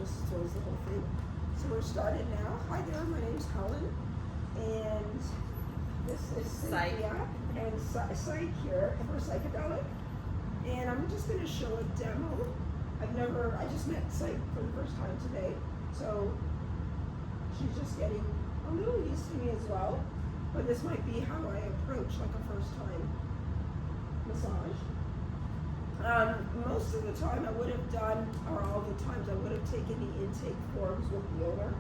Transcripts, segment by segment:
just throws the whole thing. So we're starting now. Hi there, my name's Helen, and this is Psych. Cynthia, and Psych here for Psychedelic. And I'm just going to show a demo. I just met Psych for the first time today, so she's just getting a little used to me as well. But this might be how I approach like a first time massage. Most of the time I would have done, or all the times I would have taken the intake forms with the owner.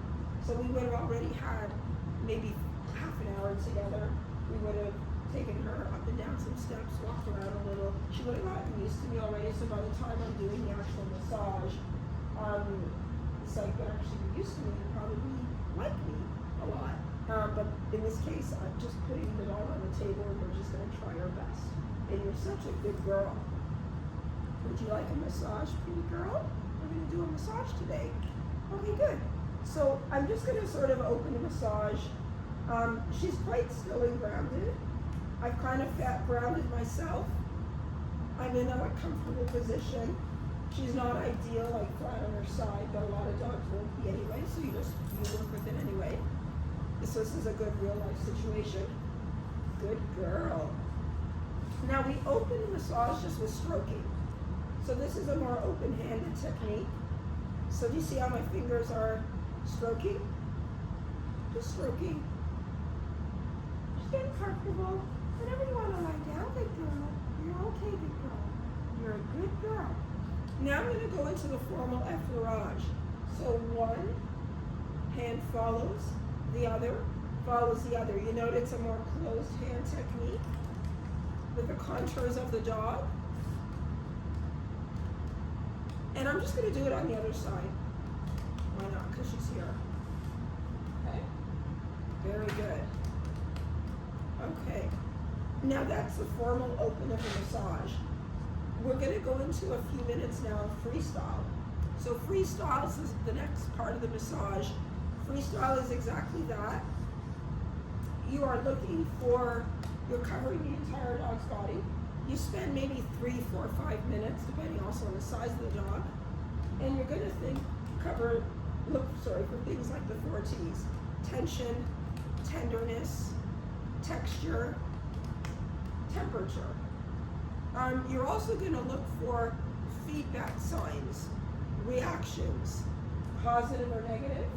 So we would have already had maybe half an hour together. We would have taken her up and down some steps, walked around a little. She would have gotten used to me already, so by the time I'm doing the actual massage, it's like would actually be used to me and probably like me a lot. But in this case, I'm just putting the dog on the table and we're just gonna try our best. And you're such a good girl. Would you like a massage, pretty girl? We're gonna do a massage today. Okay, good. So I'm just gonna sort of open the massage. She's quite still and grounded. I've kind of grounded myself. I'm in a comfortable position. She's not ideal, like flat on her side, but a lot of dogs won't be anyway, so you work with it anyway. So this is a good real life situation. Good girl. Now we open the massage just with stroking. So this is a more open-handed technique. So do you see how my fingers are stroking? Just stroking. Just getting comfortable. Whenever you want to lie down, good girl. You're okay, good girl. You're a good girl. Now I'm going to go into the formal effleurage. So one hand follows the other, follows the other. You note it's a more closed hand technique with the contours of the dog. And I'm just going to do it on the other side. Why not? Because she's here. Okay. Very good. Okay. Now that's the formal open of the massage. We're going to go into a few minutes now of freestyle. So freestyle is the next part of the massage. Freestyle is exactly that. You are looking for, you're covering the entire dog's body. You spend maybe 3, 4, 5 minutes, depending also on the size of the dog. And you're going to look for things like the 4 T's. Tension, tenderness, texture, temperature. You're also going to look for feedback signs, reactions, positive or negative.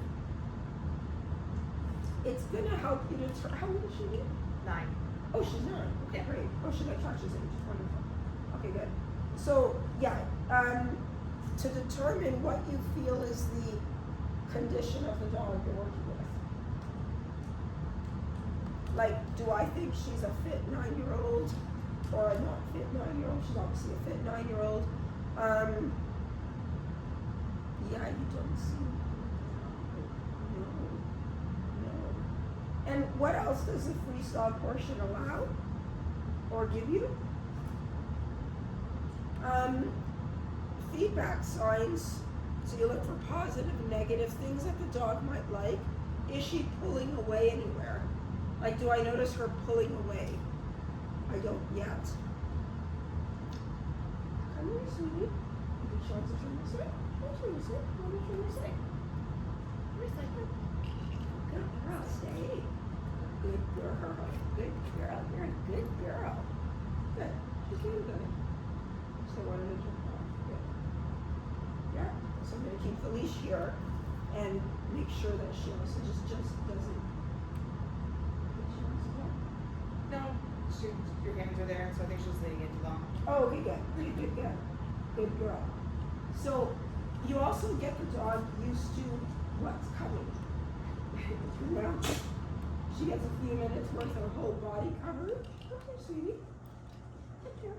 It's going to help you to, how old is she? 9. Oh, she's 9. Okay, Yeah. great. Oh, she got touches age. Wonderful. Okay, good. So, yeah, to determine what you feel is the condition of the dog you're working with. Like, do I think she's a fit 9-year-old or a not fit 9-year-old? She's obviously a fit 9-year-old. Yeah, you don't seem. No. And what else does the freestyle portion allow or give you? Feedback signs. So you look for positive and negative things that the dog might like. Is she pulling away anywhere? Like, do I notice her pulling away? I don't yet. Come here, sweetie. You show us from this way. Turn this way. Let me turn this way. Where's that? Good girl. Stay. Good girl. Good girl. You're a good girl. Good. She's doing good. So why don't I jump off? Good. Yeah. So I'm going to keep the leash here and make sure that she also just doesn't. No, your hands are there, so I think she's letting it long. Oh, okay, good. Good girl. So you also get the dog used to what's coming. Well, she gets a few minutes worth of whole body covered. Okay, sweetie. Good girl.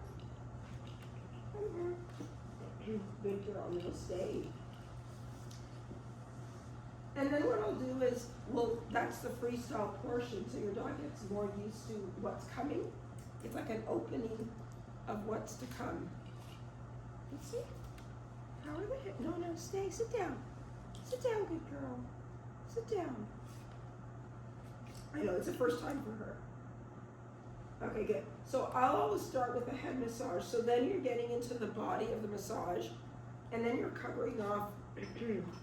Come here. Good girl, you'll stay. And then what I'll do is, that's the freestyle portion, so your dog gets more used to what's coming. It's like an opening of what's to come. You see? How are the hips? No, stay, sit down. Sit down, good girl. Sit down. I know, it's the first time for her. Okay, good. So I'll always start with a head massage. So then you're getting into the body of the massage, and then you're covering off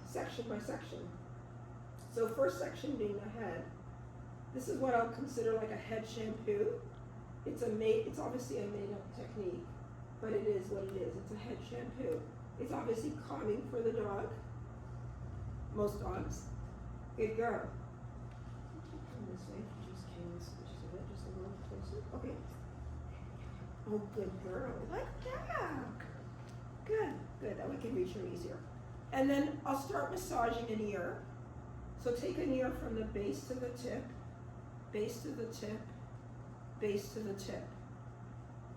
section by section. So first section being the head. This is what I'll consider like a head shampoo. It's obviously a made-up technique, but it is what it is. It's a head shampoo. It's obviously calming for the dog. Most dogs. Good girl. Come this way. Just came just a bit, just a little closer. Okay. Oh, good girl. Like that. Good, good. That way I can reach her easier. And then I'll start massaging an ear. So take an ear from the base to the tip, base to the tip, base to the tip.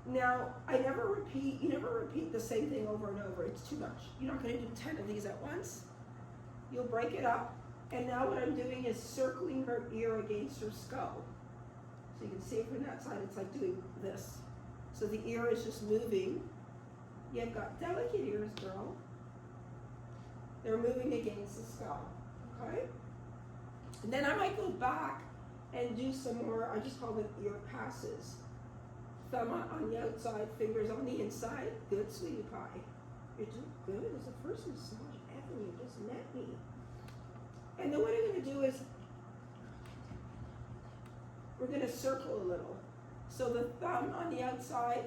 Now, you never repeat the same thing over and over. It's too much. You're not going to do 10 of these at once. You'll break it up. And now what I'm doing is circling her ear against her skull. So you can see it from that side. It's like doing this. So the ear is just moving. You've got delicate ears, girl. They're moving against the skull. Okay? And then I might go back and do some more, I just call them ear passes. Thumb on the outside, fingers on the inside. Good, sweetie pie. You're doing good. It's the first massage ever. You just met me. And then what I'm going to do is, we're going to circle a little. So the thumb on the outside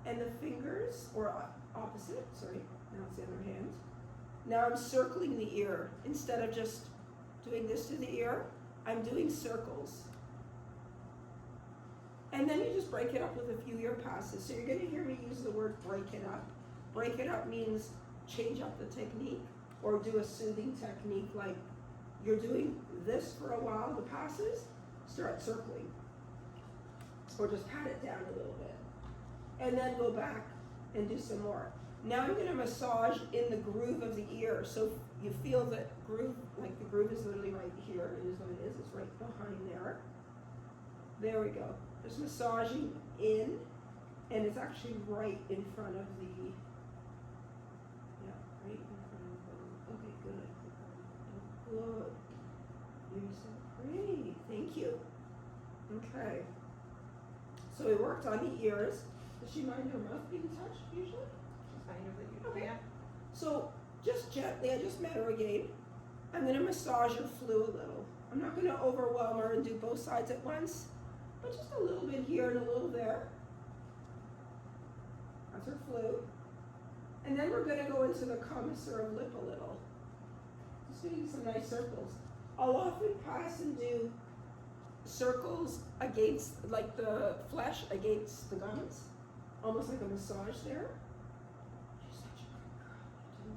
and the fingers, or opposite, sorry, now it's the other hand. Now I'm circling the ear. Instead of just doing this to the ear, I'm doing circles. And then you just break it up with a few ear passes. So you're going to hear me use the word break it up. Break it up means change up the technique or do a soothing technique like you're doing this for a while, the passes, start circling. Or just pat it down a little bit. And then go back and do some more. Now I'm going to massage in the groove of the ear. So you feel the groove, like the groove is literally right here. It is what it is. It's right behind there. There we go. Just massaging in, and it's actually right in front of the, yeah, right in front of the, okay, good. Good. You're so pretty. Thank you. Okay. So we worked on the ears. Does she mind her mouth being touched usually? She's fine with it. Okay. Yeah. So just gently, I just met her again. I'm going to massage her flu a little. I'm not going to overwhelm her and do both sides at once, but just a little bit here and a little there. That's her flu. And then we're going to go into the commissure of lip a little. Just doing some nice circles. I'll often pass and do circles against, like the flesh against the gums. Almost like a massage there. She's such a good girl. You're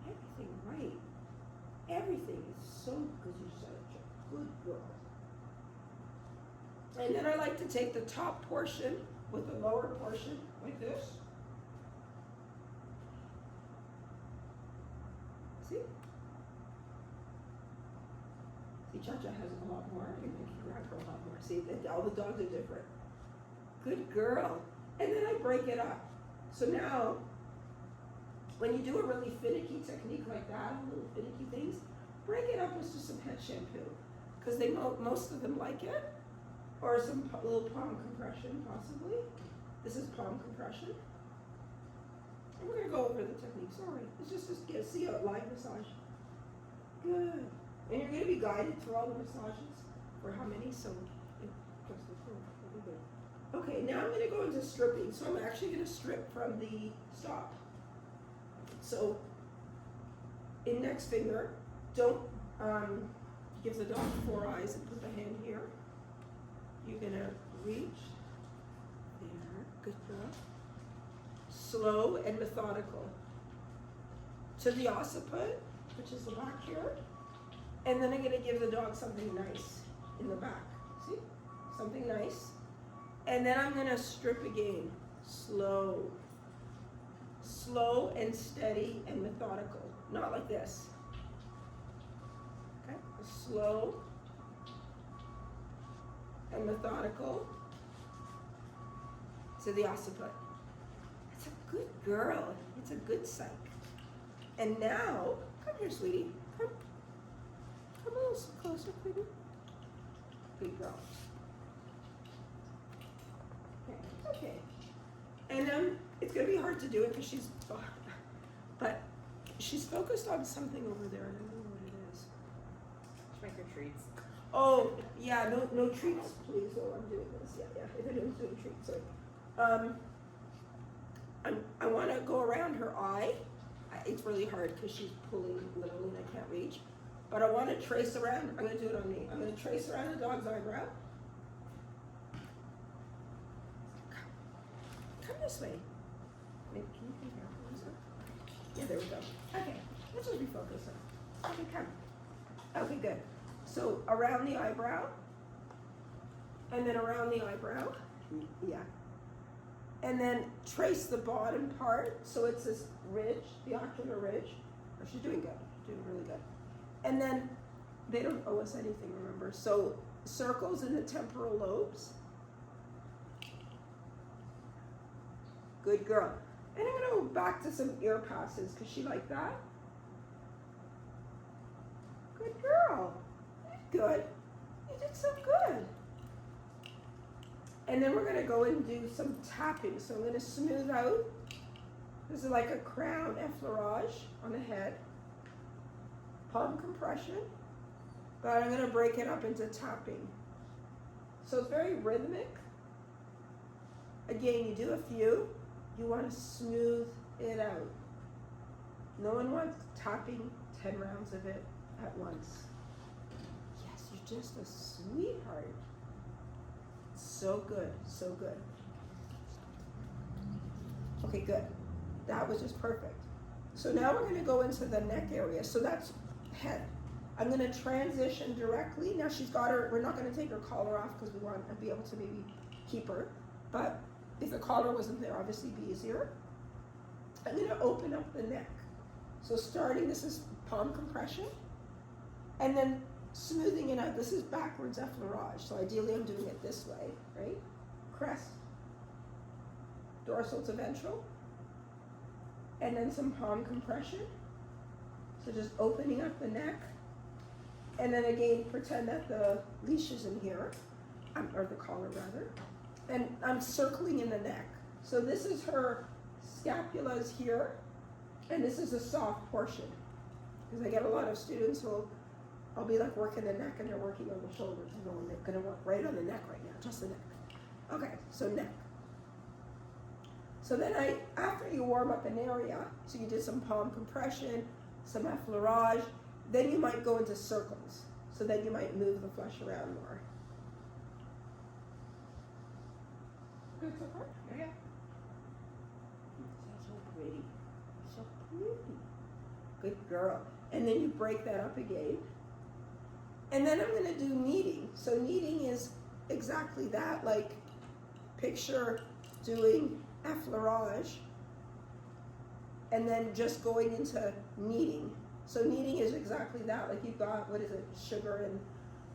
doing everything right. Everything is so good. You're such a good girl. And then I like to take the top portion with the lower portion like this. See? See, Cha-Cha has a lot more. I can grab her a lot more. See, all the dogs are different. Good girl. And then I break it up. So now, when you do a really finicky technique like that, little finicky things, break it up with just some head shampoo. Because most of them like it. Or some little palm compression, possibly. This is palm compression. And we're going to go over the technique. Sorry. It's just get see a live massage. Good. And you're going to be guided through all the massages. For how many? So, just the four. Really good. Okay, now I'm going to go into stripping. So I'm actually going to strip from the stop. So, index finger, don't give the dog 4 eyes and put the hand here. You're going to reach. There. Good girl. Slow and methodical. To the occiput, which is the back here. And then I'm going to give the dog something nice in the back. See? Something nice. And then I'm going to strip again. Slow. Slow and steady and methodical. Not like this. Okay? Slow and methodical to the occiput. It's a good girl. It's a good psych. And now, come here, sweetie. Come. Come a little closer, baby. Good girl. Okay. And it's going to be hard to do it because she's, but She's focused on something over there. I don't know what it is. Should make her treats. Oh, yeah, no treats, please, while I'm doing this. Yeah, if anyone's doing treats. So, I want to go around her eye. It's really hard because she's pulling literally and I can't reach. But I want to trace around. I'm going to do it on me. I'm going to trace around the dog's eyebrow. Come this way. Maybe, can you come here? Yeah, there we go. Okay, let's just refocus her. Okay, come. Okay, good. So around the eyebrow, and then around the eyebrow. Yeah. And then trace the bottom part, so it's this ridge, the ocular ridge. Oh, she's doing good, doing really good. And then they don't owe us anything, remember? So circles in the temporal lobes. Good girl. And I'm gonna go back to some ear passes, because she liked that. Good girl. Good. You did so good. And then we're going to go and do some tapping. So I'm going to smooth out. This is like a crown effleurage on the head. Palm compression. But I'm going to break it up into tapping. So it's very rhythmic. Again, you do a few. You want to smooth it out. No one wants tapping 10 rounds of it at once. Yes, you're just a sweetheart. So good, so good. Okay, good. That was just perfect. So now we're going to go into the neck area. So that's head. I'm going to transition directly. Now she's got her, we're not going to take her collar off because we want to be able to maybe keep her. But if the collar wasn't there, obviously it'd be easier. I'm going to open up the neck. So starting, this is palm compression. And then smoothing it out. This is backwards effleurage. So ideally I'm doing it this way, right? Crest, dorsal to ventral, and then some palm compression. So just opening up the neck, and then again pretend that the leash is in here, or the collar rather, and I'm circling in the neck. So this is her scapula's here, and this is a soft portion. Because I get a lot of students who I'll be like working the neck and they're working on the shoulders. No, they're gonna work right on the neck right now, just the neck. Okay, so neck. So then after you warm up an area, so you did some palm compression, some effleurage, then you might go into circles. So then you might move the flesh around more. Good so far? Yeah. So pretty, so pretty. Good girl. And then you break that up again. And then I'm going to do kneading. So kneading is exactly that, like picture doing effleurage and then just going into kneading. So kneading is exactly that, like you've got, what is it, sugar and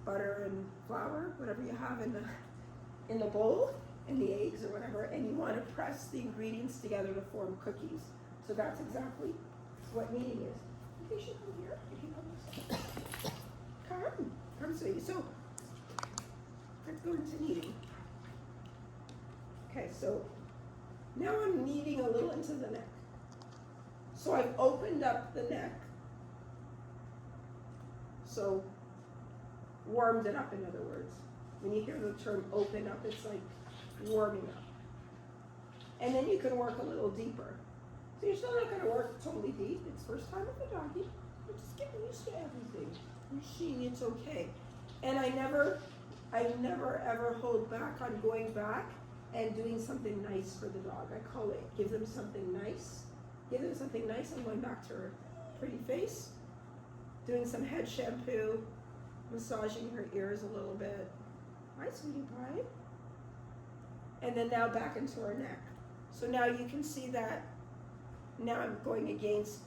butter and flour, whatever you have in the bowl, and the eggs or whatever, and you want to press the ingredients together to form cookies. So that's exactly what kneading is. You should come here. You can come this way. Come sweetie. So let's go into kneading. Okay, so now I'm kneading a little into the neck. So I've opened up the neck. So warmed it up, in other words. When you hear the term open up, it's like warming up. And then you can work a little deeper. So you're still not going to work totally deep. It's first time with the doggy. You're just getting used to everything. You're seeing it's okay. And I never ever hold back on going back and doing something nice for the dog. I call it give them something nice. Give them something nice. I'm going back to her pretty face. Doing some head shampoo. Massaging her ears a little bit. Hi, sweetie pie. And then now back into her neck. So now you can see that now I'm going against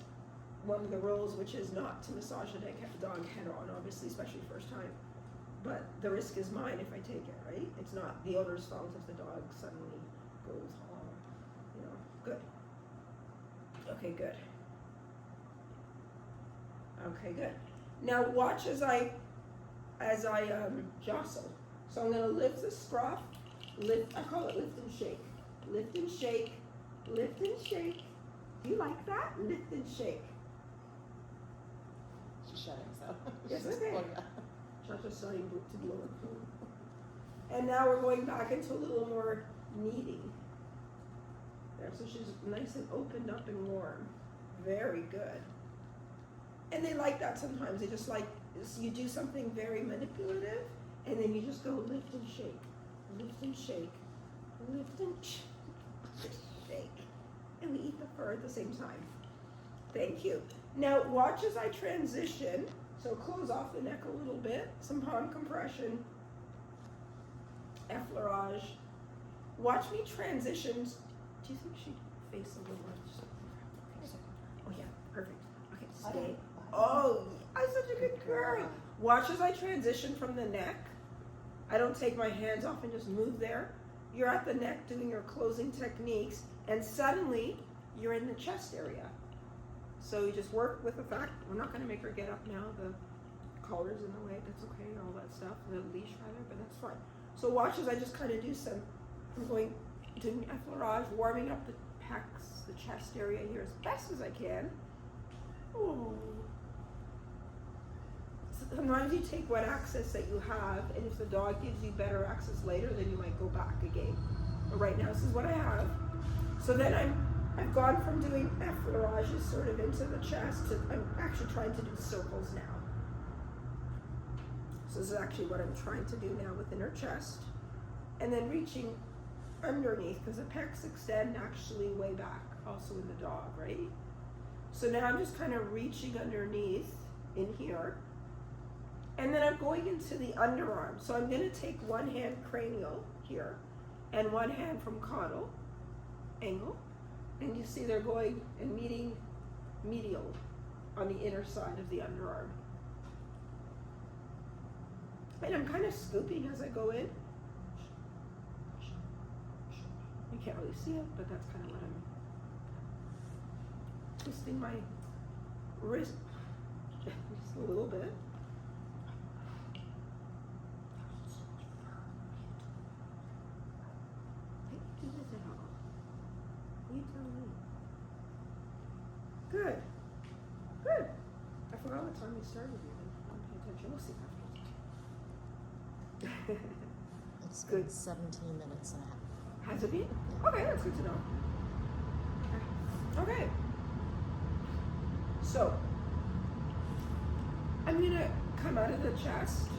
one of the rules, which is not to massage the dog head on, obviously, especially first time. But the risk is mine if I take it, right? It's not the owner's fault if the dog suddenly goes, good. Okay, good. Okay, good. Now watch as I jostle. So I'm going to lift the scruff, I call it lift and shake. Lift and shake, lift and shake. Do you like that? Lift and shake. shedding, so. Yes, she's- okay. oh, yeah. Not just starting to deal with food. And now we're going back into a little more kneading. There, so she's nice and opened up and warm. Very good. And they like that sometimes. They just like, you do something very manipulative, and then you just go lift and shake, lift and shake, lift and shake. And we eat the fur at the same time. Thank you. Now watch as I transition. So close off the neck a little bit, some palm compression, effleurage. Watch me transition. Do you think she'd face a little more? Oh yeah, perfect. Okay, stay. Oh, I'm such a good girl. Watch as I transition from the neck. I don't take my hands off and just move there. You're at the neck doing your closing techniques, and suddenly you're in the chest area. So you just work with the fact, we're not going to make her get up now, the collar's in the way, that's okay, all that stuff, the leash rather, but that's fine. So watch as I just kind of do some, I'm doing effleurage, warming up the pecs, the chest area here as best as I can. Ooh. Sometimes you take what access that you have, and if the dog gives you better access later, then you might go back again. But right now, this is what I have. So then I've gone from doing effleurages sort of into the chest to I'm actually trying to do circles now. So this is actually what I'm trying to do now within her chest. And then reaching underneath, because the pecs extend actually way back, also in the dog, right? So now I'm just kind of reaching underneath in here. And then I'm going into the underarm. So I'm going to take one hand cranial here and one hand from caudal angle. And you see they're going and meeting medial on the inner side of the underarm. And I'm kind of scooping as I go in. You can't really see it, but that's kind of what I'm twisting my wrist just a little bit. Do this at all. You tell me. Good. Good. I forgot what time we started here. I didn't pay attention. We'll see after. It's Good. been 17 minutes and a half. Has it been? Okay, that's good to know. Okay. So, I'm gonna come out of the chest.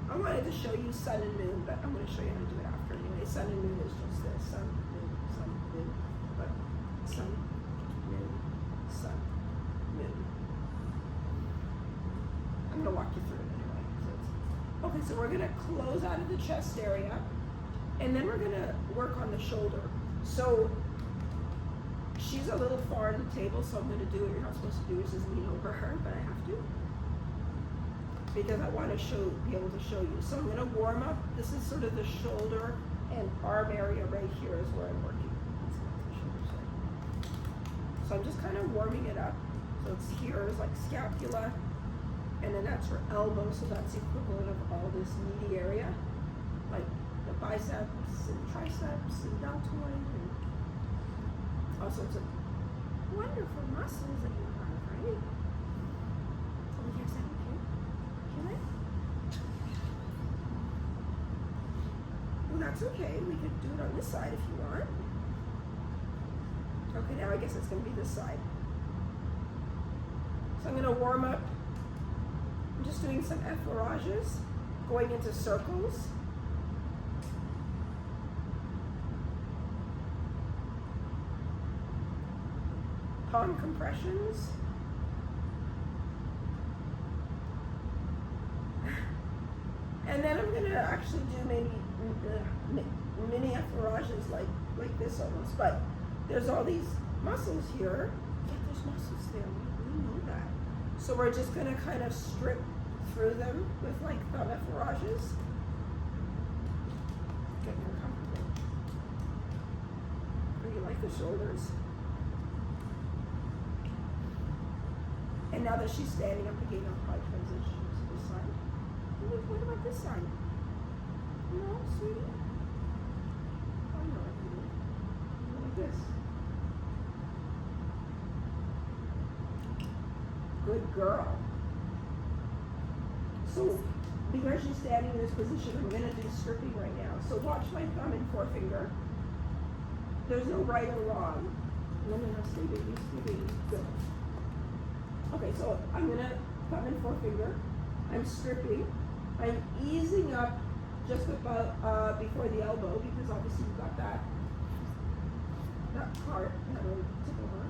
I wanted to show you sun and moon, but I'm gonna show you how to do it after anyway. Sun and moon is just this. Sun, moon, but sun, moon. I'm gonna walk you through it anyway. Okay, so we're gonna close out of the chest area, and then we're gonna work on the shoulder. So she's a little far on the table, so I'm gonna do what you're not supposed to do, which is lean over her, but I have to, because I want to be able to show you. So I'm gonna warm up. This is sort of the shoulder and arm area right here is where I'm working. So I'm just kind of warming it up. So it's here is like scapula, and then that's her elbow, so that's the equivalent of all this meaty area, like the biceps and triceps and deltoid and all sorts of wonderful muscles that you have, right? Oh yes, I okay. Can I? Well, that's okay. We could do it on this side if you want. Okay, now I guess it's going to be this side. So I'm going to warm up. I'm just doing some effleurages, going into circles. Palm compressions. And then I'm going to actually do maybe mini effleurages like this almost, but there's all these muscles here. Yeah, there's muscles there. We know that. So we're just going to kind of strip through them with like thumb effleurages. Get more comfortable. Oh, you like the shoulders? And now that she's standing up again, I'll probably transition to this side. What about this side? No, sweetie? Oh, no, I can do it. Like this. Good girl. So, because she's standing in this position, I'm gonna do stripping right now. So watch my thumb and forefinger. There's no right or wrong. No, stay baby, stay baby. Good. Okay, so I'm gonna thumb and forefinger. I'm stripping. I'm easing up just about before the elbow because obviously you've got that part that will tip over.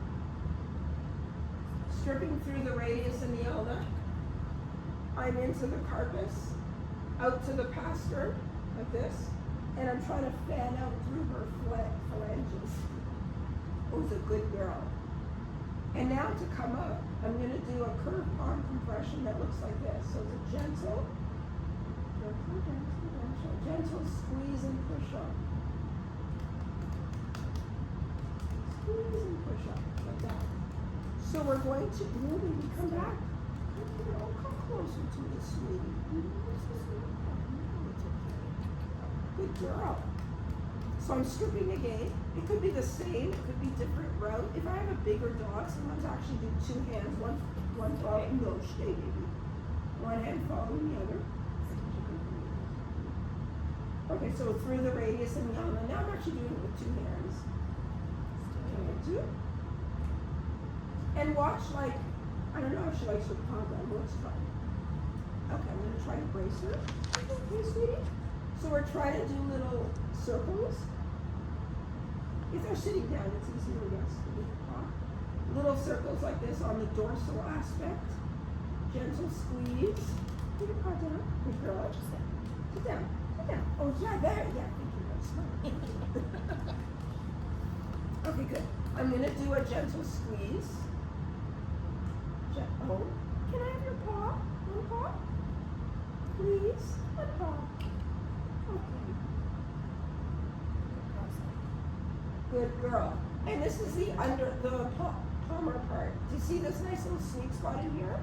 Stripping through the radius and the ulna. I'm into the carpus, out to the pastern, like this, and I'm trying to fan out through her phalanges. Who's a good girl. And now to come up, I'm going to do a curved palm compression that looks like this. So it's a gentle squeeze and push up. Squeeze and push up, like that. So we're going to, baby, come back. Come here, oh, come closer to me, sweetie. Good girl. So I'm stripping again. It could be the same, it could be different route. If I have a bigger dog, sometimes I actually do two hands, one following, no, stay baby. One hand following the other. Okay, so through the radius and the ulna. Now I'm actually doing it with two hands. Two. And watch, like, I don't know if she likes her palm, but let's try. Okay, I'm gonna try to brace her. Okay, sweetie. So we're trying to do little circles. If they're sitting down, it's easier to guess. Little circles like this on the dorsal aspect. Gentle squeeze. Put your paw down. Good girl. Just sit. Sit down. Sit down. Oh yeah, there. Yeah, thank you. That's smart. Okay, good. I'm gonna do a gentle squeeze. Oh, can I have your paw? One paw? Please? One paw. Okay. Good girl. And this is the palmar part. Do you see this nice little sweet spot in here?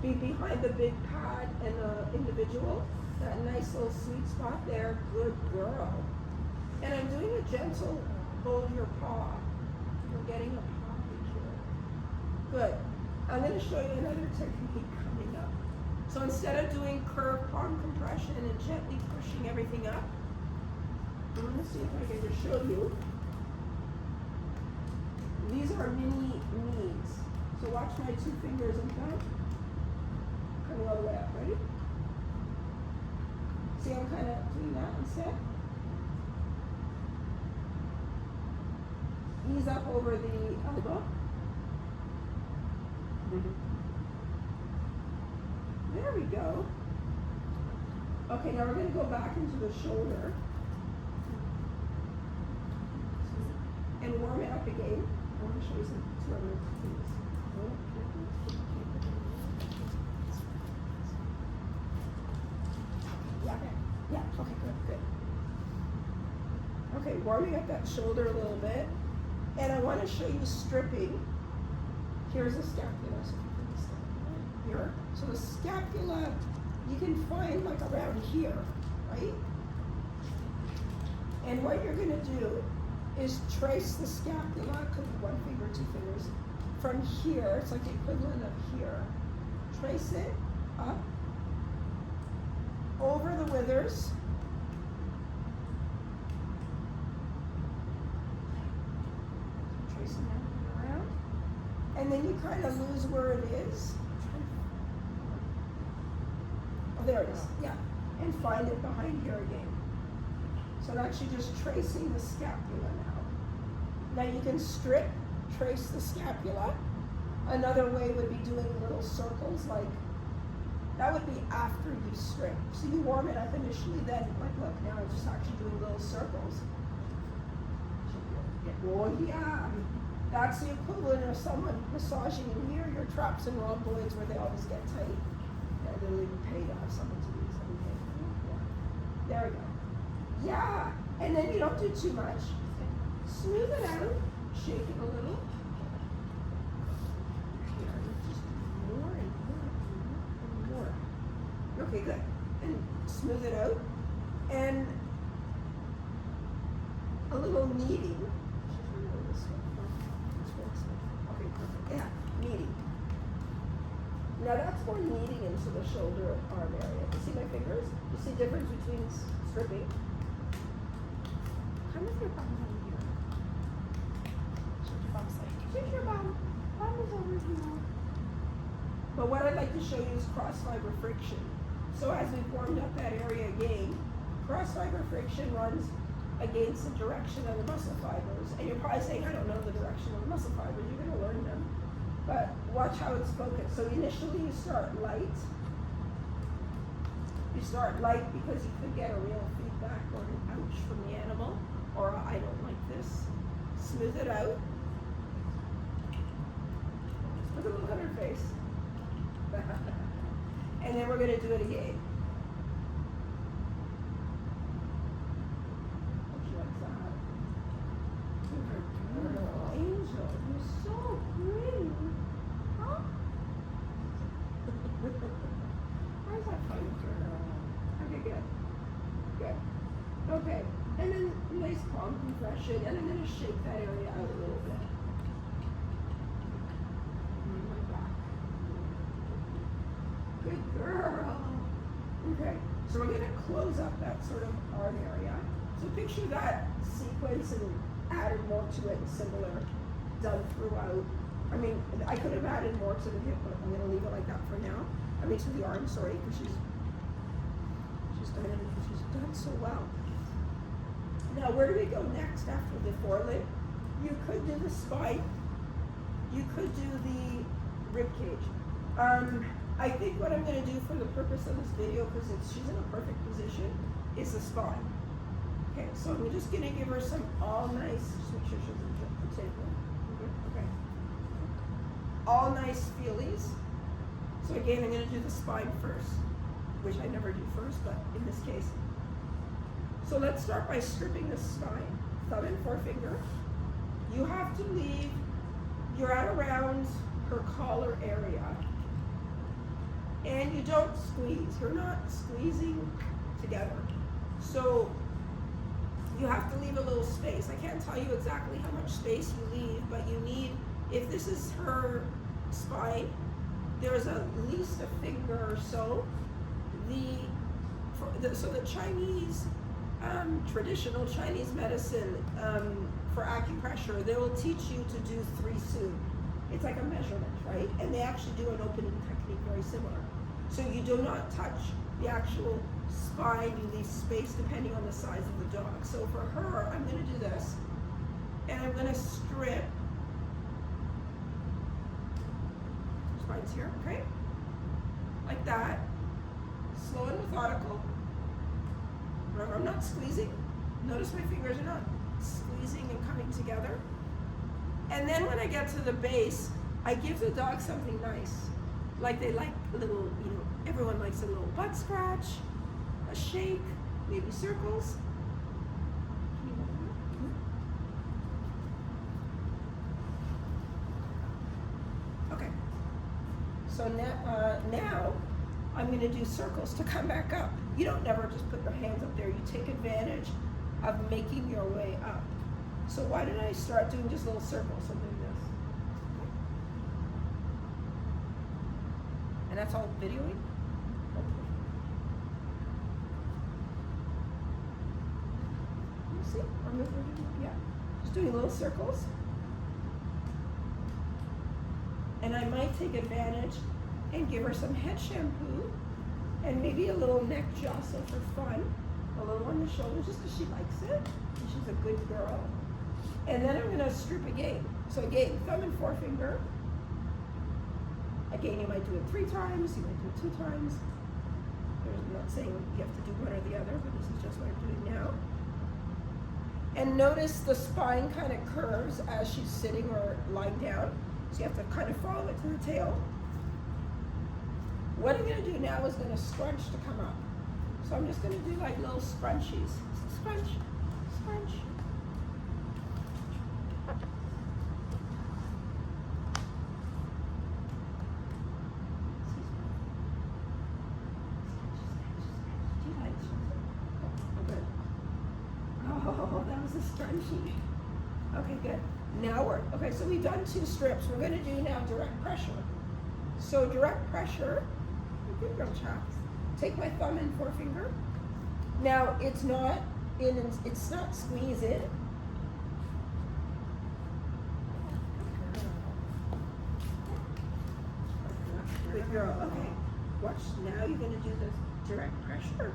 Be behind the big pad and the individual. That nice little sweet spot there. Good girl. And I'm doing a gentle hold your paw. You're getting a paw here. Good. I'm going to show you another technique coming up. So instead of doing curved palm compression and gently pushing everything up, I'm going to see if I can just show you. These are mini knees. So watch my two fingers in front. Coming all the way up. Ready? See, I'm kind of doing that instead. Ease up over the elbow. There we go. Okay, now we're going to go back into the shoulder and warm it up again. I want to show you two other things. Yeah, okay, good. Okay, warming up that shoulder a little bit. And I want to show you stripping. Here's a scapula. So here. So the scapula you can find like around here, right? And what you're going to do is trace the scapula, could be one finger, two fingers, from here. It's like the equivalent of here. Trace it up over the withers. Tracing that around. And then you kind of lose where it is. Oh, there it is. Yeah. And find it behind here again. So I'm actually just tracing the scapula now. Now you can strip, trace the scapula. Another way would be doing little circles, like that would be after you strip. So you warm it up initially, then like look, now I'm just actually doing little circles. Oh yeah. That's the equivalent of someone massaging in here, your traps and rhomboids where they always get tight. Yeah, they'll even pay to have someone to do something. Yeah. There we go. Yeah, and then you don't do too much. Smooth it out, shake it a little. Here, just more and more and more. Okay, good. And smooth it out. And a little kneading. Okay, perfect. Yeah, kneading. Now that's more kneading into the shoulder arm area. You see my fingers? You see difference between stripping? Come with your bum down here. Should your bum psych? Here's your bum. Bum is over here. But what I'd like to show you is cross fiber friction. So as we've warmed up that area again, cross fiber friction runs against the direction of the muscle fibers. And you're probably saying, I don't know the direction of the muscle fibers. You're going to learn them. But watch how it's focused. So initially you start light. You start light because you could get a real feedback or an ouch from the animal. Or I don't like this. Smooth it out. Look at the look on her face. And then we're going to do it again. Hope she likes that. Good girl. Angel, you're so pretty. Huh? Where's that funny girl? Okay, good. Good. Okay. And then nice palm compression. And I'm going to shake that area out a little bit. Good girl. Okay, so we're going to close up that sort of arm area. So picture that sequence and added more to it, similar, done throughout. I mean, I could have added more to the hip, but I'm going to leave it like that for now. I mean, to the arm, sorry, because she's done so well. Now, where do we go next after the forelimb? You could do the spine. You could do the rib cage. I think what I'm going to do for the purpose of this video, because she's in a perfect position, is the spine. Okay, so I'm just going to give her some all nice, just make sure she doesn't jump the table. Okay. All nice feelies. So again, I'm going to do the spine first, which I never do first, but in this case. So let's start by stripping the spine. Thumb and forefinger. You have to leave, you're at around her collar area. And you don't squeeze. You're not squeezing together. So you have to leave a little space. I can't tell you exactly how much space you leave, but you need, if this is her spine, there's at least a finger or so. So the Chinese, traditional Chinese medicine for acupressure, they will teach you to do 3 su. It's like a measurement, right? And they actually do an opening technique very similar. So you do not touch the actual spine, you leave space depending on the size of the dog. So for her, I'm going to do this, and I'm going to strip. Spine's here, okay? Like that. Slow and methodical. Remember, I'm not squeezing. Notice my fingers are not squeezing and coming together. And then when I get to the base, I give the dog something nice. Like they like a little, everyone likes a little butt scratch, a shake, maybe circles. Okay. So now I'm going to do circles to come back up. You don't never just put your hands up there. You take advantage of making your way up. So why didn't I start doing just little circles? So I'm doing this. And that's all videoing? You see? Yeah. Just doing little circles. And I might take advantage and give her some head shampoo and maybe a little neck jostle for fun. A little on the shoulders just because she likes it. And she's a good girl. And then I'm going to strip again. So again, thumb and forefinger. Again, you might do it 3 times, you might do it 2 times. I'm not saying you have to do one or the other, but this is just what I'm doing now. And notice the spine kind of curves as she's sitting or lying down. So you have to kind of follow it to the tail. What I'm going to do now is going to scrunch to come up. So I'm just going to do like little scrunchies. Scrunch, scrunch. Oh, that was a scrunchie. Okay, good. Now okay, so we've done 2 strips. We're going to do now direct pressure. So direct pressure, good girl, chaps. Take my thumb and forefinger. Now it's not squeeze in. Good girl. Okay. Watch. Now you're gonna do the direct pressure.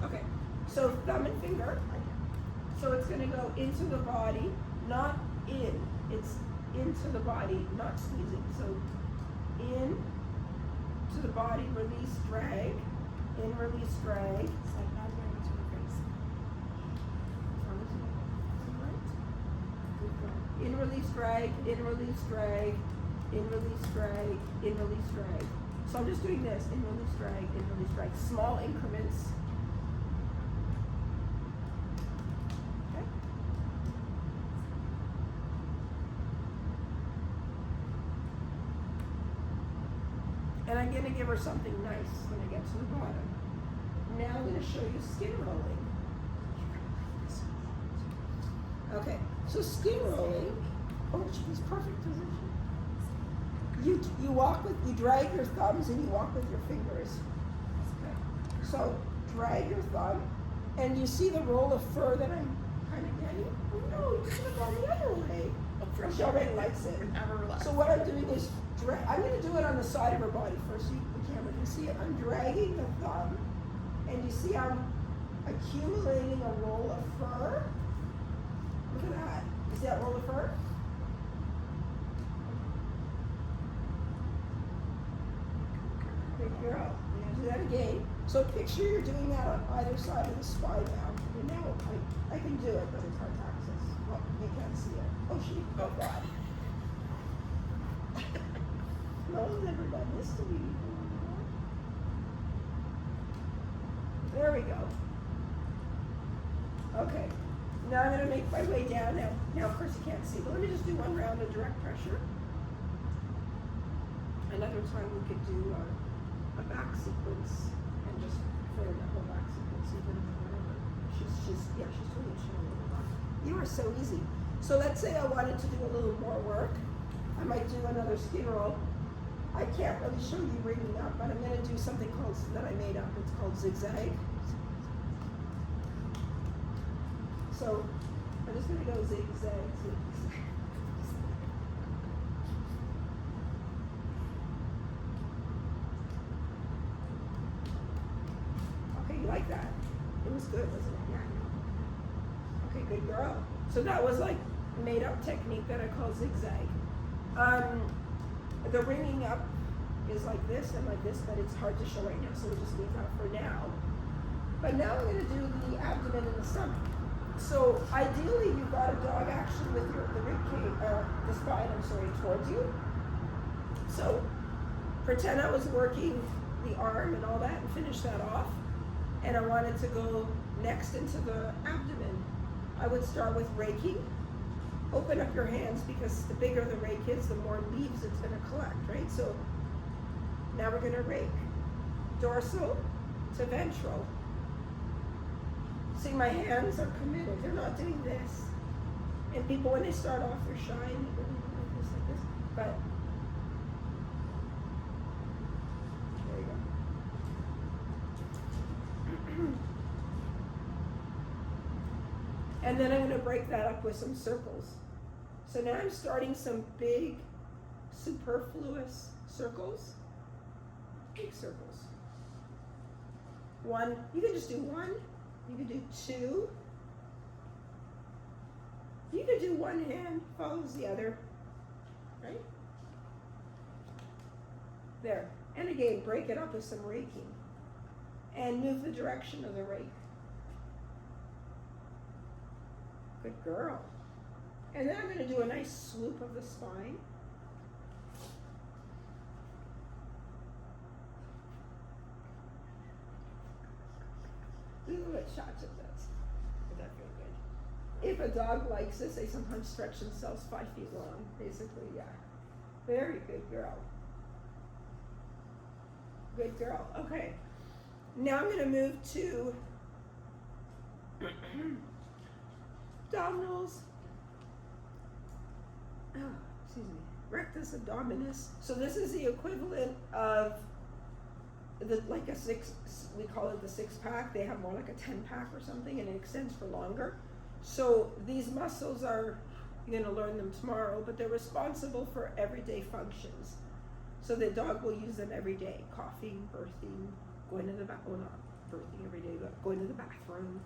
Okay. So thumb and finger. So it's gonna go into the body, not in. It's into the body, not squeezing. So in to the body, release, drag. In, release, drag. It's like not very much in the face. In, release, drag, in, release, drag, in, release, drag, in, release, drag. So I'm just doing this, in, release, drag, in, release, drag. Small increments. Okay. And I'm gonna give her something nice when I get to the bottom. Now I'm gonna show you skin rolling. Okay, so skin rolling. Oh, she's perfect position. You drag your thumbs and you walk with your fingers. Okay. So drag your thumb, and you see the roll of fur that I'm kind of getting. Oh no, you should have gone the other way. She already likes it. So what I'm doing is I'm going to do it on the side of her body first, so the camera can see it. I'm dragging the thumb, and you see I'm accumulating a roll of fur. Look at that. You see that roll of fur? Good girl. You're going to do that again. So picture you're doing that on either side of the spine now. And now I can do it, but it's hard to access. Well, you can't see it. Oh God. No one's ever done this to me before. There we go. Okay. Now I'm going to make my way down. Now of course you can't see, but let me just do one round of direct pressure. Another time we could do a back sequence and just fill in the whole back sequence, even whatever. She's doing it. You are so easy. So let's say I wanted to do a little more work. I might do another skin roll. I can't really show you ringing up, but I'm going to do something that I made up. It's called zigzag. So I'm just going to go zigzag, zigzag. Okay, you like that? It was good, wasn't it? Yeah. Okay, good girl. So that was like made up technique that I call zigzag. The ringing up is like this and like this, but it's hard to show right now, so we'll just leave that for now. But now I'm going to do the abdomen and the stomach. So ideally, you've got a dog action with the rib cage, the spine, towards you. So pretend I was working the arm and all that and finish that off. And I wanted to go next into the abdomen. I would start with raking. Open up your hands, because the bigger the rake is, the more leaves it's going to collect, right? So now we're going to rake. Dorsal to ventral. See, my hands are committed. They're not doing this. And people, when they start off, they're shy and they really do like this. But there you go. And then I'm going to break that up with some circles. So now I'm starting some big, superfluous circles. Big circles. One, you can just do one. You can do two. You could do one hand follows the other, right? There. And again, break it up with some raking. And move the direction of the rake. Good girl. And then I'm going to do a nice swoop of the spine. This is what Chacha does. Does that feel good? If a dog likes this, they sometimes stretch themselves 5 feet long. Basically, yeah. Very good girl. Good girl. Okay. Now I'm going to move to abdominals. rectus abdominis. So this is the equivalent of like a six, we call it the 6-pack. They have more like a 10-pack or something, and it extends for longer. So these muscles are, you're gonna learn them tomorrow, but they're responsible for everyday functions. So the dog will use them every day, coughing, birthing, going to the well, not birthing every day, but going to the bathroom,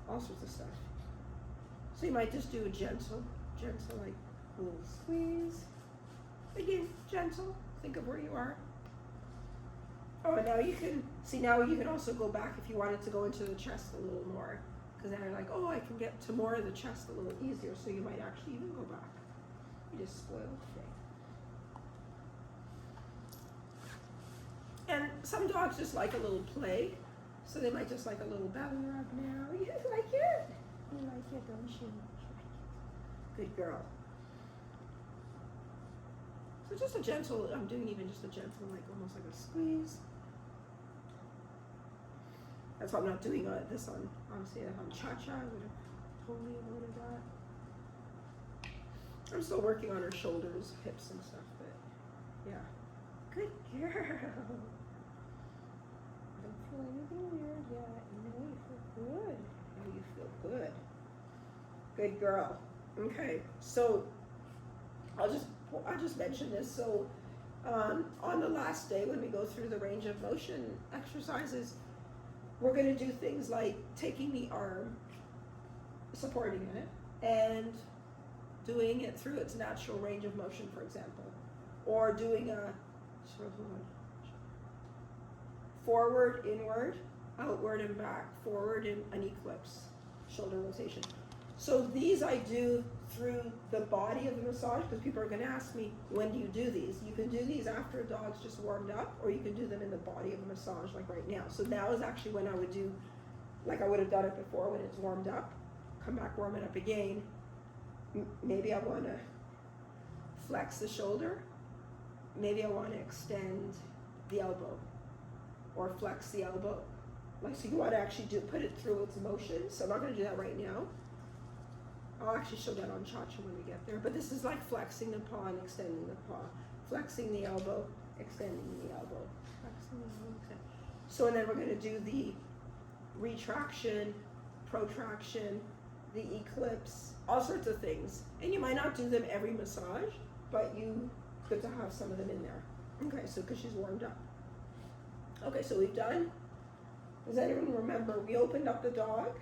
all sorts of stuff. So you might just do a gentle like little squeeze. Again, gentle, think of where you are. Oh, and now you can also go back if you wanted to go into the chest a little more. Because then you're like, oh, I can get to more of the chest a little easier, so you might actually even go back. You just spoiled the day. And some dogs just like a little play, so they might just like a little belly rub now. You like it? You like it, don't you? Good girl. So just a gentle, I'm doing even just a gentle, like almost like a squeeze. That's why I'm not doing this on, honestly, on Cha-Cha, I would have totally avoided that. I'm still working on her shoulders, hips and stuff, but yeah. Good girl. Don't feel anything weird yet. No, you feel good. No, you feel good. Good girl. Okay, so I'll just mention this. So on the last day when we go through the range of motion exercises, we're going to do things like taking the arm, supporting it, and doing it through its natural range of motion, for example, or doing a forward, inward, outward and back, forward in an eclipse, shoulder rotation. So these I do through the body of the massage, because people are going to ask me, when do you do these? You can do these after a dog's just warmed up, or you can do them in the body of the massage, like right now. So now is actually when I would do, like I would have done it before when it's warmed up, come back, warm it up again. Maybe I want to flex the shoulder. Maybe I want to extend the elbow, or flex the elbow. Like, so you want to actually put it through its motion. So I'm not going to do that right now. I'll actually show that on Cha-Cha when we get there. But this is like flexing the paw and extending the paw. Flexing the elbow, extending the elbow. Flexing the elbow, extending. So and then we're going to do the retraction, protraction, the eclipse, all sorts of things. And you might not do them every massage, but you good to have some of them in there. Okay, so because she's warmed up. Okay, so we've done. Does anyone remember? We opened up the dog.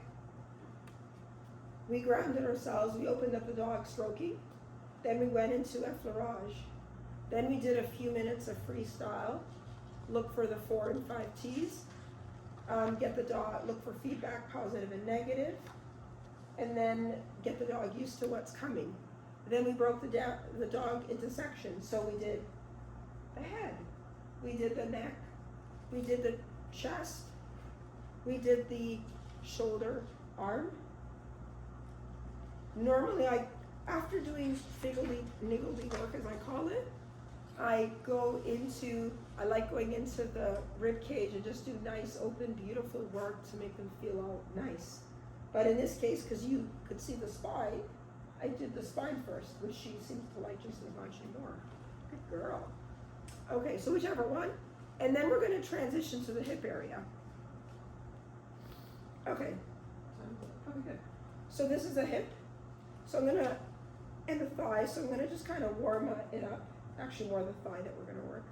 We grounded ourselves, we opened up the dog stroking, then we went into effleurage. Then we did a few minutes of freestyle, look for the 4 and 5 T's, get the dog, look for feedback, positive and negative, and then get the dog used to what's coming. Then we broke the dog into sections. So we did the head, we did the neck, we did the chest, we did the shoulder, arm. Normally, after doing niggledy work, as I call it, I like going into the rib cage and just do nice, open, beautiful work to make them feel all nice. But in this case, because you could see the spine, I did the spine first, which she seems to like just as much or more. Good girl. Okay, so whichever one. And then we're going to transition to the hip area. Okay. Okay, good. So this is a hip. So I'm gonna, and the thigh, so I'm gonna just kind of warm it up. Actually more the thigh that we're gonna work.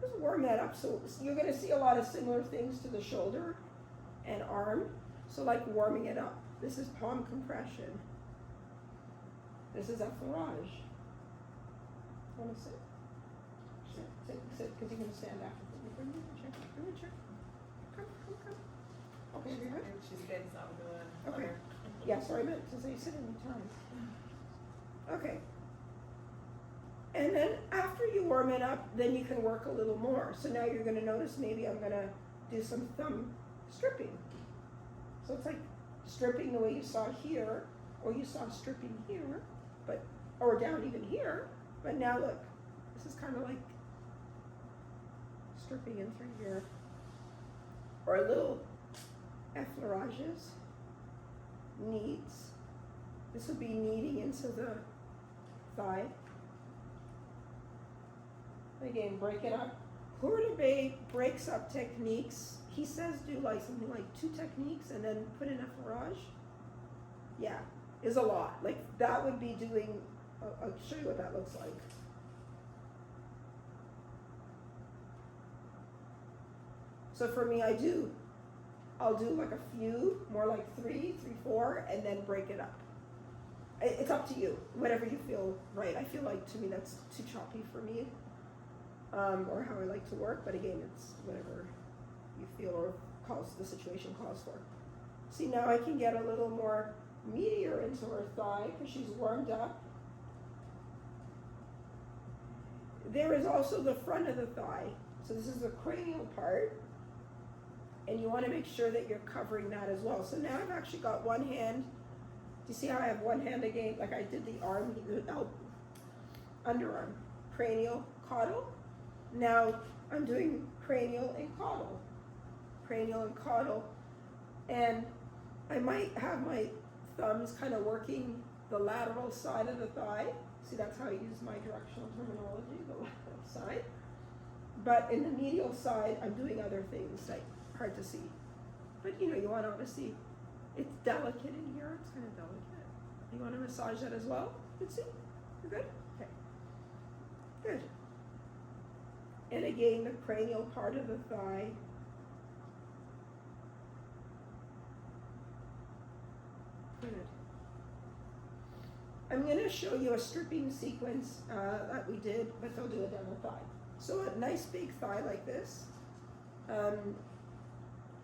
Just warm that up. So you're gonna see a lot of similar things to the shoulder and arm. So like warming it up. This is palm compression. This is effleurage. Wanna sit? Sit, because you're gonna stand after. Bring your chair. Come. Okay, you're good? She's good, so I'll do it. Okay. Yeah, sorry, I meant to say sit any time. Okay. And then after you warm it up, then you can work a little more. So now you're going to notice maybe I'm going to do some thumb stripping. So it's like stripping the way you saw here, or you saw stripping here, or down even here. But now look, this is kind of like stripping in through here. Or a little effleurages. Kneads. This would be kneading into the thigh. Again, break it up. Hurtabay breaks up techniques. He says do like something like 2 techniques and then put in a farage. Yeah, is a lot. Like that would be doing, I'll show you what that looks like. So for me, I'll do like a few, more like 3, 4, and then break it up. It's up to you, whatever you feel right. I feel like to me that's too choppy for me, or how I like to work, but again, it's whatever you feel or the situation calls for. See, now I can get a little more meatier into her thigh because she's warmed up. There is also the front of the thigh. So this is the cranial part. And you want to make sure that you're covering that as well. So now I've actually got one hand. Do you see how I have one hand again? Like I did the arm, underarm, cranial, caudal. Now I'm doing cranial and caudal. Cranial and caudal. And I might have my thumbs kind of working the lateral side of the thigh. See, that's how I use my directional terminology, the lateral side. But in the medial side, I'm doing other things, like hard to see. But you know, you want to obviously, it's delicate in here, it's kind of delicate. You want to massage that as well? You can see? You're good? Okay. Good. And again, the cranial part of the thigh. Good. I'm going to show you a stripping sequence that we did, but I'll do it down the thigh. So a nice big thigh like this.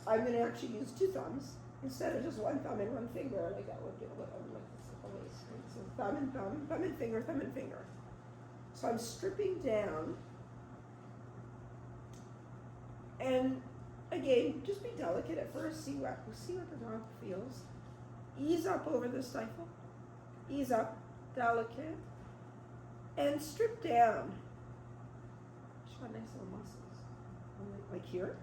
I'm going to actually use 2 thumbs instead of just 1 thumb and 1 finger, like that would get a little like this at the waist. Right? So thumb and thumb, thumb and finger, thumb and finger. So I'm stripping down. And again, just be delicate at first. See what the dog feels. Ease up over the stifle. Ease up, delicate, and strip down. She's got nice little muscles. Like here.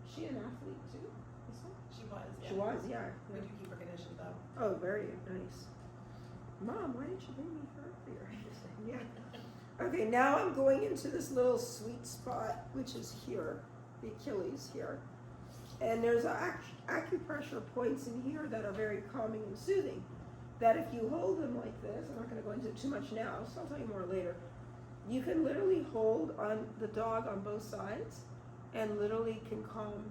Is she an athlete too? This one? She was, yeah. She was, yeah. We do keep her conditioned though. Oh, very nice. Mom, why didn't you bring me her earlier? Yeah. Okay, now I'm going into this little sweet spot, which is here, the Achilles here. And there's acupressure points in here that are very calming and soothing. That if you hold them like this, I'm not going to go into it too much now, so I'll tell you more later. You can literally hold on the dog on both sides and literally can calm,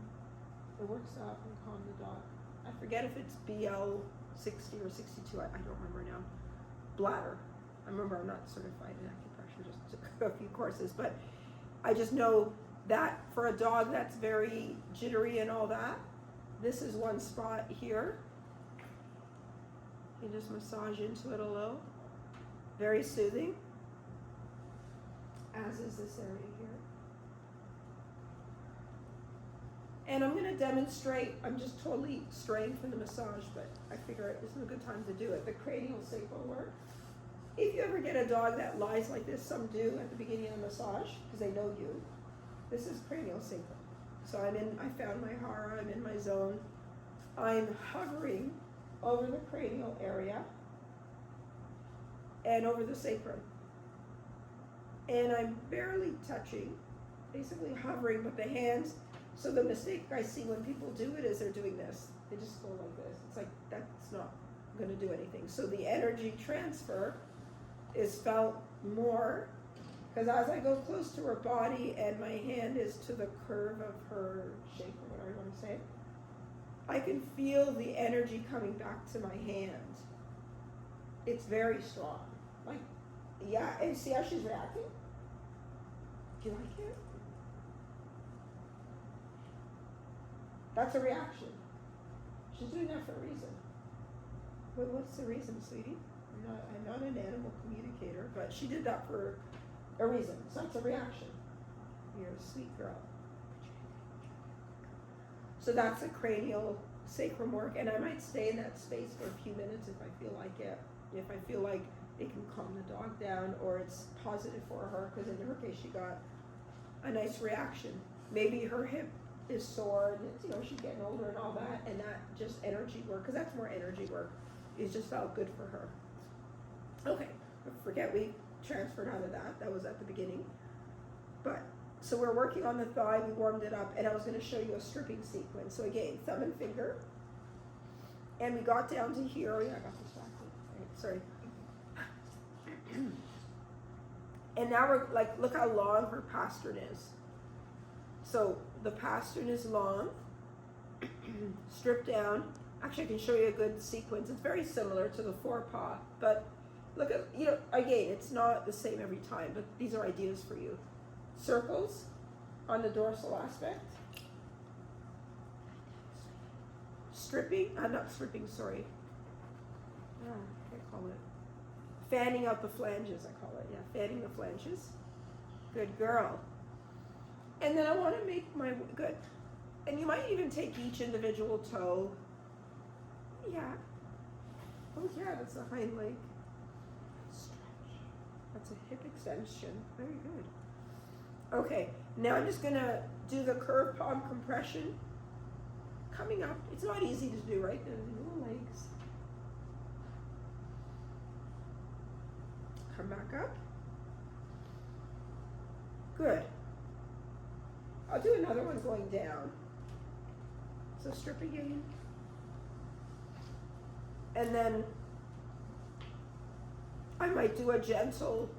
it works out and calm the dog. I forget if it's BL 60 or 62, I don't remember now. Bladder. I remember I'm not certified in acupressure, just took a few courses, but I just know that for a dog that's very jittery and all that, this is one spot here. You just massage into it a little. Very soothing. As is this area here. And I'm going to demonstrate, I'm just totally straying from the massage, but I figure this is a good time to do it. The cranial sacral work. If you ever get a dog that lies like this, some do at the beginning of the massage, because they know you. This is cranial sacral. So I found my hara, I'm in my zone. I'm hovering over the cranial area and over the sacrum. And I'm barely touching, basically hovering with the hands. So the mistake I see when people do it is they're doing this. They just go like this. It's like, that's not going to do anything. So the energy transfer is felt more, because as I go close to her body and my hand is to the curve of her shape, or whatever you want to say, I can feel the energy coming back to my hand. It's very strong. Like, yeah, and see how she's reacting? Do you like it? That's a reaction. She's doing that for a reason. But what's the reason, sweetie? I'm not an animal communicator, but she did that for a reason. So that's a reaction. You're a sweet girl. So that's a cranial sacrum work, and I might stay in that space for a few minutes if I feel like it. If I feel like it can calm the dog down, or it's positive for her, because in her case she got a nice reaction. Maybe her hip is sore, and it's, she's getting older and all that, and that just energy work, because that's more energy work, it just felt good for her. Okay, forget we transferred out of that. That was at the beginning. But, so we're working on the thigh, we warmed it up, and I was gonna show you a stripping sequence. So again, thumb and finger. And we got down to here. Oh yeah, I got distracted. Right, sorry. And now we're like, look how long her pastern is. So the pastern is long, stripped down. Actually, I can show you a good sequence. It's very similar to the forepaw, but look at, you know, again, it's not the same every time, but these are ideas for you. Circles on the dorsal aspect. Stripping, not stripping, sorry. I can't call it. Fanning out the flanges, I call it, yeah, fanning the flanges. Good girl. And then I want to make my, good. And you might even take each individual toe. Yeah. Oh yeah, that's a hind leg. Stretch. That's a hip extension. Very good. Okay, now I'm just gonna do the curved palm compression. Coming up, it's not easy to do, right? The little legs. Come back up. Good. I'll do another one going down. So strip again. And then I might do a gentle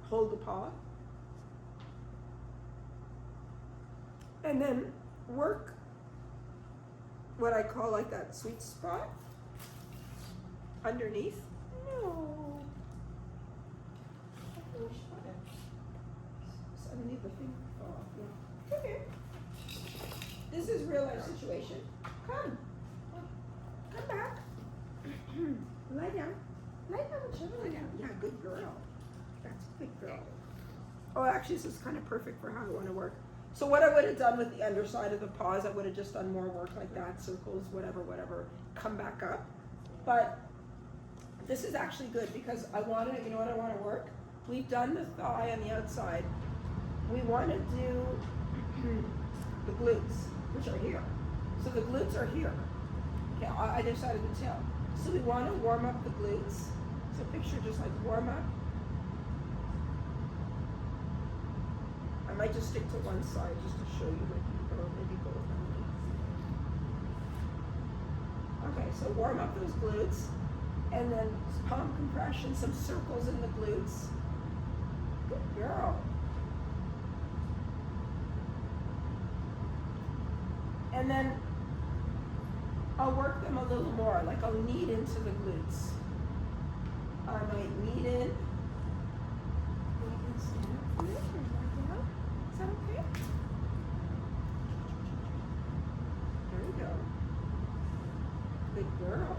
hold the paw. And then work what I call like that sweet spot underneath. No. Underneath the finger fall. Yeah. Okay. This is real life situation. Come. Come back. Lie down. Lie down, chill. Lie down. Yeah, good girl. That's a good girl. Oh, actually, this is kind of perfect for how I want to work. So what I would have done with the underside of the paws, I would have just done more work like that, circles, whatever, come back up. But this is actually good because I want to, you know what I want to work? We've done the thigh on the outside. We want to do the glutes, which are here. So the glutes are here, okay, on either side of the tail. So we want to warm up the glutes. So picture just like warm up. I might just stick to one side just to show you, or maybe both. Okay, so warm up those glutes, and then palm compression, some circles in the glutes. Good girl. And then I'll work them a little more, like I'll knead into the glutes. I might knead in. Is that okay? There we go. Good girl.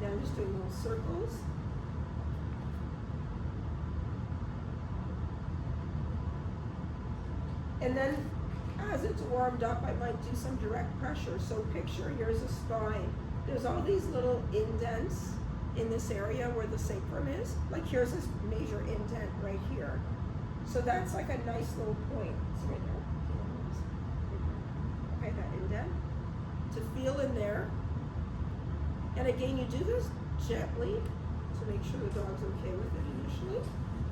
Now I'm just doing little circles. And then as it's warmed up, I might do some direct pressure. So picture here's a spine. There's all these little indents in this area where the sacrum is. Like here's this major indent right here. So that's like a nice little point. It's right there. Okay, that indent. To feel in there. And again, you do this gently to make sure the dog's okay with it initially.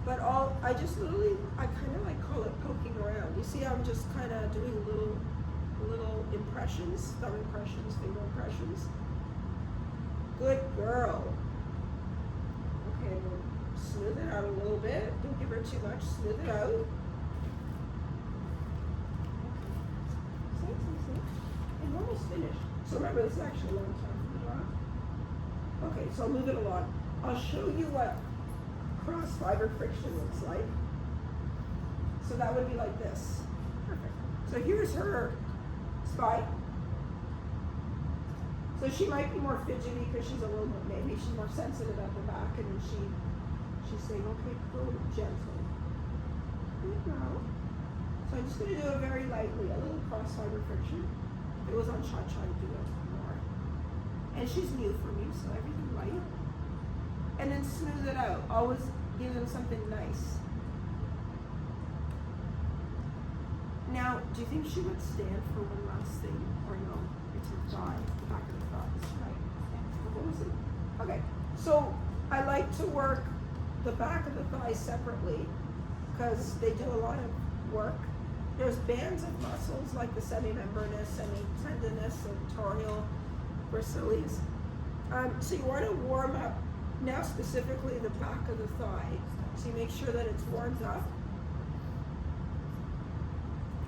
But I just literally, I kind of like call it poking around. You see, I'm just kind of doing little impressions, thumb impressions, finger impressions. Good girl. Okay, we'll smooth it out a little bit. Don't give her too much. Smooth it out. See. And we're almost finished. So remember, this is actually a long time for the dog. Okay, so I'll move it along. I'll show you what cross fiber friction looks like. So that would be like this. Perfect. So here's her spine. So she might be more fidgety because she's a little bit, maybe she's more sensitive at the back, and then she's saying, okay, go gently. Good girl. So I'm just going to do it very lightly, a little cross fiber friction. If it was on Cha-Cha, I'd do it more. And she's new for me, so everything light. And then smooth it out. Always give them something nice. Now, do you think she would stand for one last thing, or no? It's her thigh, the back of the thigh. Right. What was it? Okay. So I like to work the back of the thighs separately because they do a lot of work. There's bands of muscles like the semimembranous, semitendinous, sartorial, gracilis. So you want to warm up now specifically the back of the thigh. So you make sure that it's warmed up.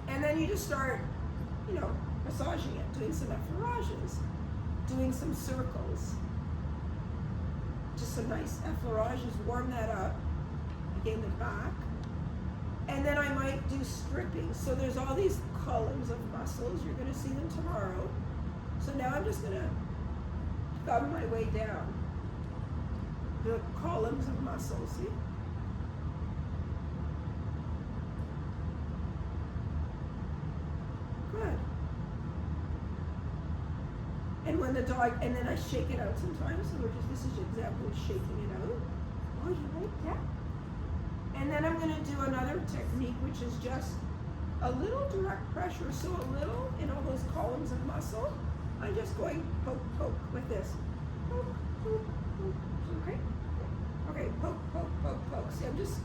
And then you just start, massaging it, doing some effleurages, doing some circles. Just some nice effleurages, warm that up. Again, the back. And then I might do stripping. So there's all these columns of muscles. You're going to see them tomorrow. So now I'm just going to thumb my way down the columns of muscles. See? Good. And when the dog, and then I shake it out sometimes. So this is an example of shaking it out. Oh, you like that? And then I'm going to do another technique, which is just a little direct pressure. So a little in all those columns of muscle. I'm just going poke, poke, like this. Poke, poke, poke. Okay? Okay, poke, poke, poke, poke. See, I'm just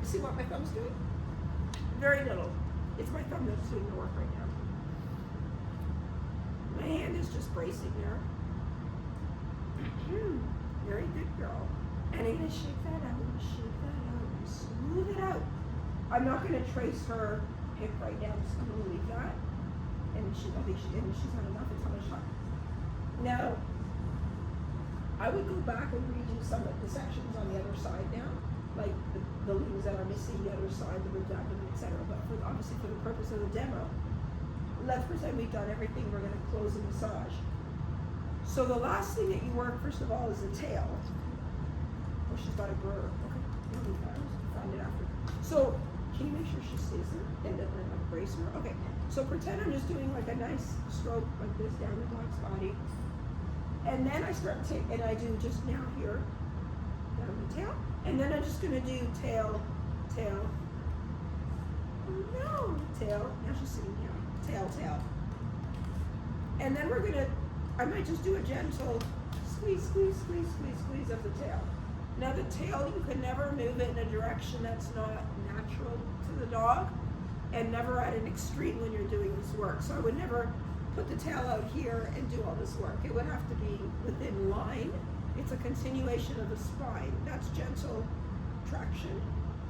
see what my thumb's doing? Very little. It's my thumb that's doing the work right now. My hand is just bracing there. Very good, girl. And I'm going to shake that out, shake that out, and smooth it out. I'm not going to trace her hip right now. I'm just going to leave that. And I think she's had enough. It's on a shot. Now, I would go back and redo some of the sections on the other side now, like the limbs that are missing, the other side, the rib abdomen, etc. But obviously for the purpose of the demo, let's pretend we've done everything. We're going to close the massage. So the last thing that you work, first of all, is the tail. Oh, she's got a burr. Okay, we'll find it after. So can you make sure she stays there? And then I'll brace her. Okay. So pretend I'm just doing like a nice stroke like this down the dog's body. And then I start and I do just now here, down the tail. And then I'm just gonna do tail, tail. Oh no, tail. Now she's sitting down. Tail, tail. And then I might just do a gentle squeeze, squeeze, squeeze, squeeze, squeeze of the tail. Now the tail, you can never move it in a direction that's not natural to the dog. And never at an extreme when you're doing this work. So I would never put the tail out here and do all this work. It would have to be within line. It's a continuation of the spine. That's gentle traction,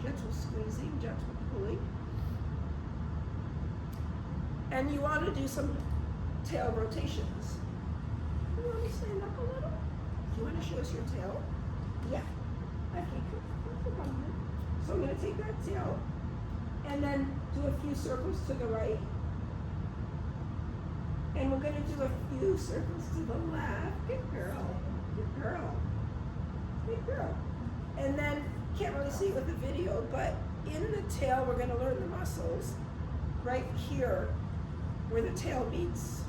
gentle squeezing, gentle pulling. And you want to do some tail rotations. You want to stand up a little? Do you want to show us your tail? Yeah. Okay, cool. So I'm going to take that tail and then do a few circles to the right. And we're going to do a few circles to the left. Good girl. Good girl. Good girl. And then, can't really see it with the video, but in the tail, we're going to learn the muscles right here where the tail meets,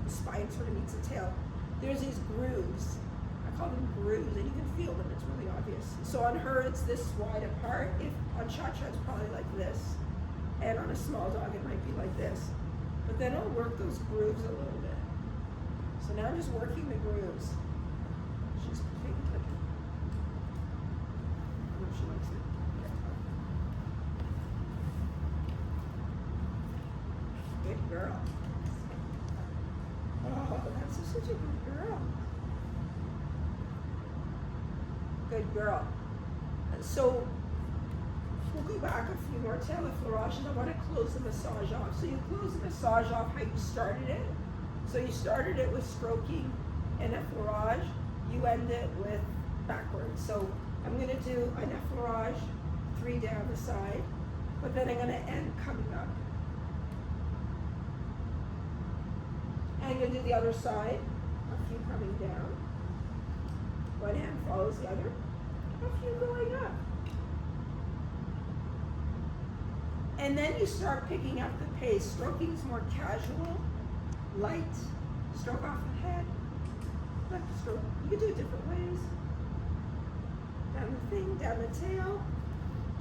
the spine sort of meets the tail. There's these grooves. I call them grooves, and you can feel them. It's really obvious. So on her, it's this wide apart. On Cha-Cha, it's probably like this. And on a small dog, it might be like this. But then I'll work those grooves a little bit. So now I'm just working the grooves. She's taking it. I know she likes it. Good girl. Oh, that's such a good girl. Good girl. So we'll go back a few more tail effleurages. I want to close the massage off. So you close the massage off how you started it. So you started it with stroking and effleurage. You end it with backwards. So I'm going to do an effleurage, 3 down the side, but then I'm going to end coming up. And I'm going to do the other side, a few coming down. One hand follows the other, a few going up. And then you start picking up the pace. Stroking is more casual, light, stroke off the head, left stroke. You can do it different ways. Down the thing, down the tail,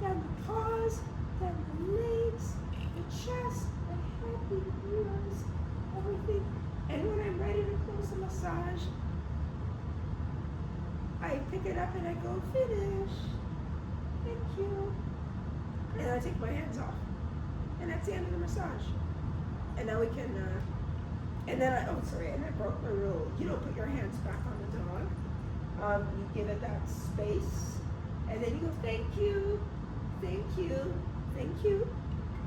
down the paws, down the legs, the chest, the head, the ears, everything. And when I'm ready to close the massage, I I pick it up and I go, finish. Thank you. And I take my hands off. And that's the end of the massage. And now we can, and then and I broke my rule. You don't put your hands back on the dog. You give it that space. And then you go, thank you, thank you, thank you,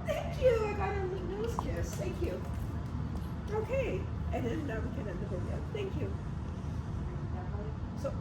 thank you. I got a nose kiss. Thank you. Okay. And then now we can end the video. Thank you. So.